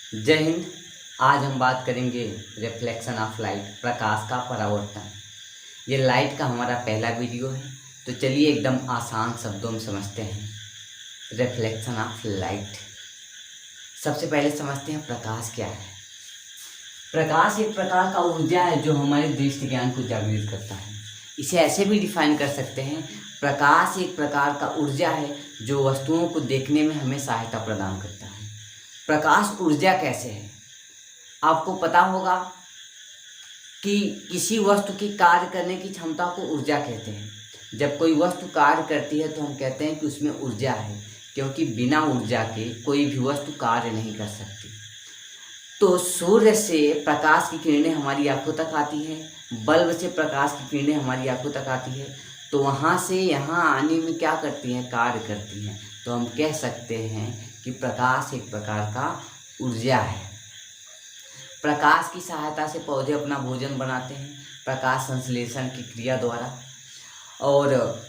जय हिंद। आज हम बात करेंगे रिफ्लेक्शन ऑफ लाइट, प्रकाश का परावर्तन। ये लाइट का हमारा पहला वीडियो है, तो चलिए एकदम आसान शब्दों में समझते हैं रिफ्लेक्शन ऑफ लाइट। सबसे पहले समझते हैं प्रकाश क्या है। प्रकाश एक प्रकार का ऊर्जा है जो हमारे दृष्टि ज्ञान को जागृत करता है। इसे ऐसे भी डिफाइन कर सकते हैं, प्रकाश एक प्रकार का ऊर्जा है जो वस्तुओं को देखने में हमें सहायता प्रदान करता है। प्रकाश ऊर्जा कैसे है? आपको पता होगा कि किसी वस्तु की कार्य करने की क्षमता को ऊर्जा कहते हैं। जब कोई वस्तु कार्य करती है तो हम कहते हैं कि उसमें ऊर्जा है, क्योंकि बिना ऊर्जा के कोई भी वस्तु कार्य नहीं कर सकती। तो सूर्य से प्रकाश की किरणें हमारी आंखों तक आती है, बल्ब से प्रकाश की किरणें हमारी आंखों तक आती है, तो वहाँ से यहाँ आने में क्या करती हैं? कार्य करती हैं। तो हम कह सकते हैं कि प्रकाश एक प्रकार का ऊर्जा है। प्रकाश की सहायता से पौधे अपना भोजन बनाते हैं, प्रकाश संश्लेषण की क्रिया द्वारा। और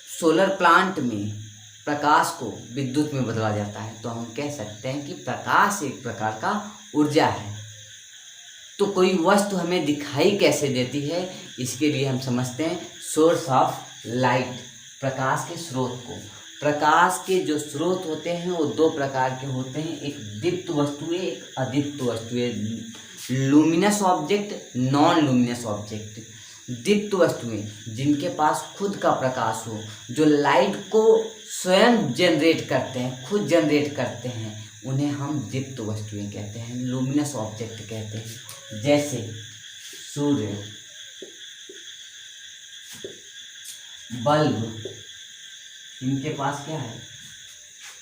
सोलर प्लांट में प्रकाश को विद्युत में बदला जाता है। तो हम कह सकते हैं कि प्रकाश एक प्रकार का ऊर्जा है। तो कोई वस्तु हमें दिखाई कैसे देती है, इसके लिए हम समझते हैं सोर्स ऑफ लाइट, प्रकाश के स्रोत को। प्रकाश के जो स्रोत होते हैं वो दो प्रकार के होते हैं, एक दीप्त वस्तुएं, एक अदीप्त वस्तुएं। Luminous object, non luminous object. दीप्त वस्तुएं जिनके पास खुद का प्रकाश हो, जो लाइट को स्वयं जनरेट करते हैं, खुद जनरेट करते हैं, उन्हें हम दीप्त वस्तुएं कहते हैं, लुमिनस ऑब्जेक्ट कहते हैं। जैसे सूर्य, बल्ब, इनके पास क्या है?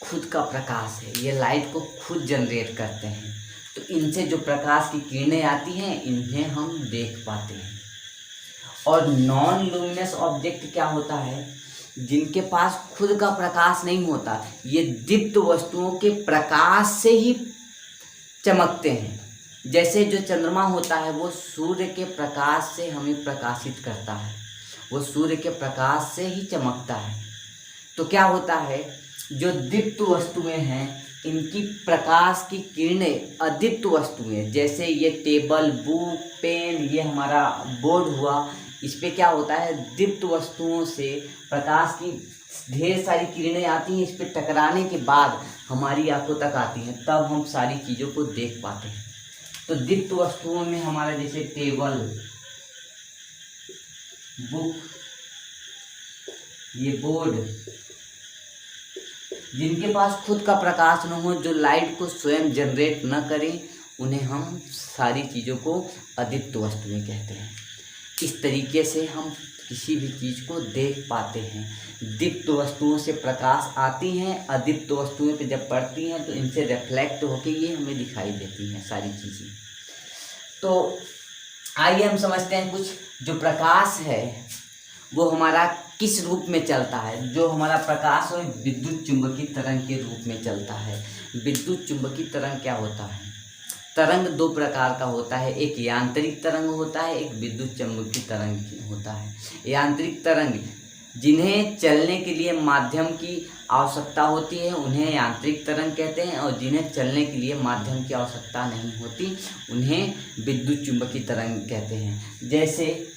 खुद का प्रकाश है, ये लाइट को खुद जनरेट करते हैं। तो इनसे जो प्रकाश की किरणें आती हैं, इन्हें हम देख पाते हैं। और नॉन लुमिनस ऑब्जेक्ट क्या होता है? जिनके पास खुद का प्रकाश नहीं होता, ये दीप्त वस्तुओं के प्रकाश से ही चमकते हैं। जैसे जो चंद्रमा होता है वो सूर्य के प्रकाश से हमें प्रकाशित करता है, वो सूर्य के प्रकाश से ही चमकता है। तो क्या होता है, जो दीप्त वस्तुएं हैं इनकी प्रकाश की किरणें अदीप्त वस्तुएं, जैसे ये टेबल, बुक, पेन, ये हमारा बोर्ड हुआ, इस पे क्या होता है? दीप्त वस्तुओं से प्रकाश की ढेर सारी किरणें आती हैं, इस पे टकराने के बाद हमारी आंखों तक आती हैं, तब हम सारी चीज़ों को देख पाते हैं। तो दीप्त वस्तुओं में हमारा जैसे टेबल, बुक, ये बोर्ड, जिनके पास खुद का प्रकाश न हो, जो लाइट को स्वयं जनरेट न करें, उन्हें हम सारी चीज़ों को अदीप्त वस्तुएं कहते हैं। इस तरीके से हम किसी भी चीज़ को देख पाते हैं। दीप्त वस्तुओं से प्रकाश आती हैं, अदीप्त वस्तुओं पे जब पड़ती हैं तो इनसे रिफ्लेक्ट होकर ये हमें दिखाई देती हैं सारी चीज़ें। तो आइए हम समझते हैं कुछ। जो प्रकाश है वो हमारा किस रूप में चलता है? जो हमारा प्रकाश है विद्युत चुंबकीय तरंग के रूप में चलता है। विद्युत चुंबकीय तरंग क्या होता है? तरंग दो प्रकार का होता है, एक यांत्रिक तरंग होता है, एक विद्युत चुंबकीय तरंग होता है। यांत्रिक तरंग जिन्हें चलने के लिए माध्यम की आवश्यकता होती है उन्हें यांत्रिक तरंग कहते हैं, और जिन्हें चलने के लिए माध्यम की आवश्यकता नहीं होती उन्हें विद्युत चुंबकीय तरंग कहते हैं। जैसे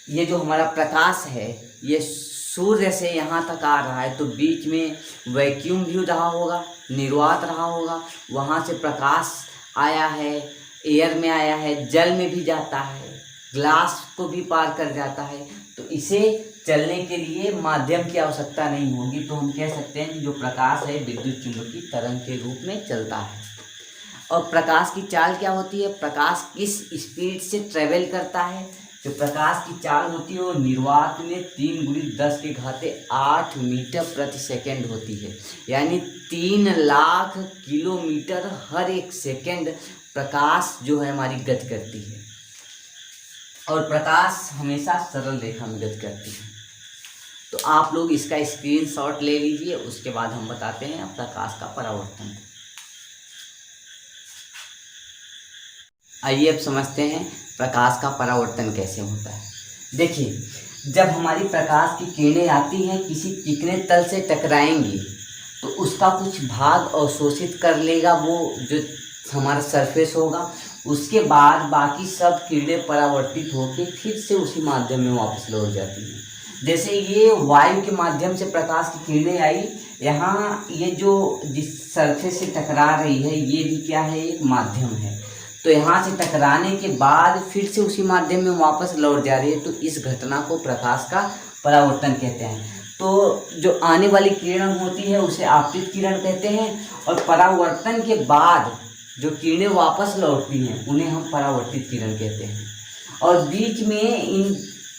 ये जो हमारा प्रकाश है ये सूर्य से यहाँ तक आ रहा है, तो बीच में वैक्यूम भी रहा होगा, निर्वात रहा होगा, वहाँ से प्रकाश आया है, एयर में आया है, जल में भी जाता है, ग्लास को भी पार कर जाता है। तो इसे चलने के लिए माध्यम की आवश्यकता नहीं होगी, तो हम कह सकते हैं कि जो प्रकाश है विद्युत चुंबकीय तरंग के रूप में चलता है। और प्रकाश की चाल क्या होती है? प्रकाश किस स्पीड से ट्रेवल करता है? जो प्रकाश की चाल होती है वो निर्वात में 3×10⁸ मीटर प्रति सेकंड होती है, यानी 3 लाख किलोमीटर हर एक सेकंड प्रकाश जो है हमारी गति करती है। और प्रकाश हमेशा सरल रेखा में गति करती है। तो आप लोग इसका स्क्रीनशॉट ले लीजिए, उसके बाद हम बताते हैं प्रकाश का परावर्तन। आइए अब समझते हैं प्रकाश का परावर्तन कैसे होता है। देखिए, जब हमारी प्रकाश की किरणें आती हैं किसी चिकने तल से टकराएंगी तो उसका कुछ भाग अवशोषित कर लेगा वो जो हमारा सरफेस होगा, उसके बाद बाकी सब किरणें परावर्तित होकर फिर से उसी माध्यम में वापस लौट जाती हैं। जैसे ये वायु के माध्यम से प्रकाश की किरणें आई, यहाँ ये जो जिस सरफेस से टकरा रही है ये भी क्या है, एक माध्यम है। तो यहाँ से टकराने के बाद फिर से उसी माध्यम में वापस लौट जा रही है, तो इस घटना को प्रकाश का परावर्तन कहते हैं। तो जो आने वाली किरण होती है उसे आपतित किरण कहते हैं, और परावर्तन के बाद जो किरणें वापस लौटती हैं उन्हें हम परावर्तित किरण कहते हैं। और बीच में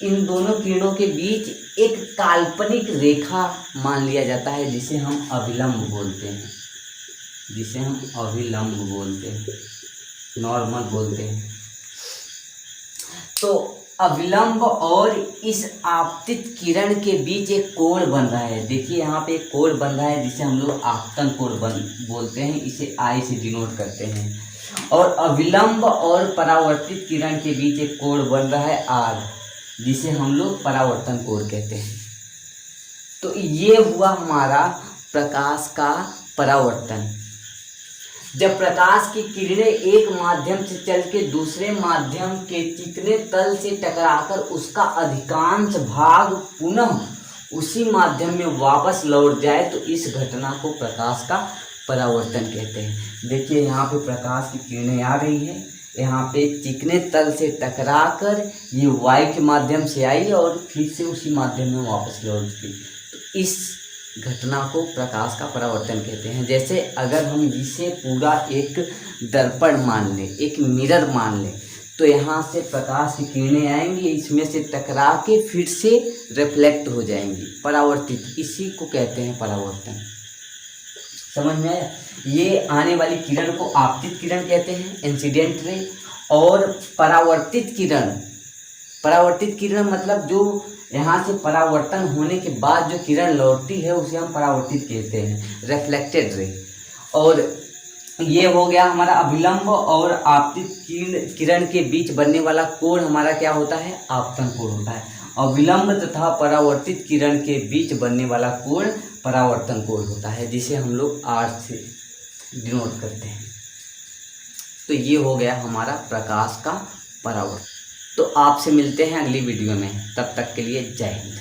इन दोनों किरणों के बीच एक काल्पनिक रेखा मान लिया जाता है जिसे हम अभिलंब बोलते हैं, नॉर्मल बोलते हैं। तो अविलंब और इस आपतित किरण के बीच एक कोण बन रहा है। देखिए यहाँ पे एक कोण बन रहा है जिसे हम लोग आपतन कोण बोलते हैं, इसे आई से डिनोट करते हैं। और अविलंब और परावर्तित किरण के बीच एक कोण बन रहा है आर, जिसे हम लोग परावर्तन कोण कहते हैं। तो ये हुआ हमारा प्रकाश का परावर्तन। जब प्रकाश की किरणें एक माध्यम से चल के दूसरे माध्यम के चिकने तल से टकराकर उसका अधिकांश भाग पुनः उसी माध्यम में वापस लौट जाए, तो इस घटना को प्रकाश का परावर्तन कहते हैं। देखिए यहाँ पे प्रकाश की किरणें आ रही है, यहाँ पे चिकने तल से टकराकर ये वायु के माध्यम से आई और फिर से उसी माध्यम में वापस लौट गई। तो इस घटना को प्रकाश का परावर्तन कहते हैं। जैसे अगर हम इसे पूरा एक दर्पण मान लें, एक मिरर मान लें, तो यहाँ से प्रकाश की किरणें आएंगी, इसमें से टकरा के फिर से रिफ्लेक्ट हो जाएंगी, परावर्तित, इसी को कहते हैं परावर्तन। समझ में आया? ये आने वाली किरण को आपतित किरण कहते हैं, इंसिडेंट रे। और परावर्तित किरण मतलब जो यहाँ से परावर्तन होने के बाद जो किरण लौटती है उसे हम परावर्तित कहते हैं, रिफ्लेक्टेड रे। और ये हो गया हमारा अभिलंब और आपतित किरण के बीच बनने वाला कोण हमारा क्या होता है, आपतन कोण होता है। अभिलंब तथा परावर्तित किरण के बीच बनने वाला कोण परावर्तन कोण होता है, जिसे हम लोग आर से डिनोट करते हैं। तो ये हो गया हमारा प्रकाश का परावर्तन। तो आपसे मिलते हैं अगली वीडियो में, तब तक के लिए जय हिंद।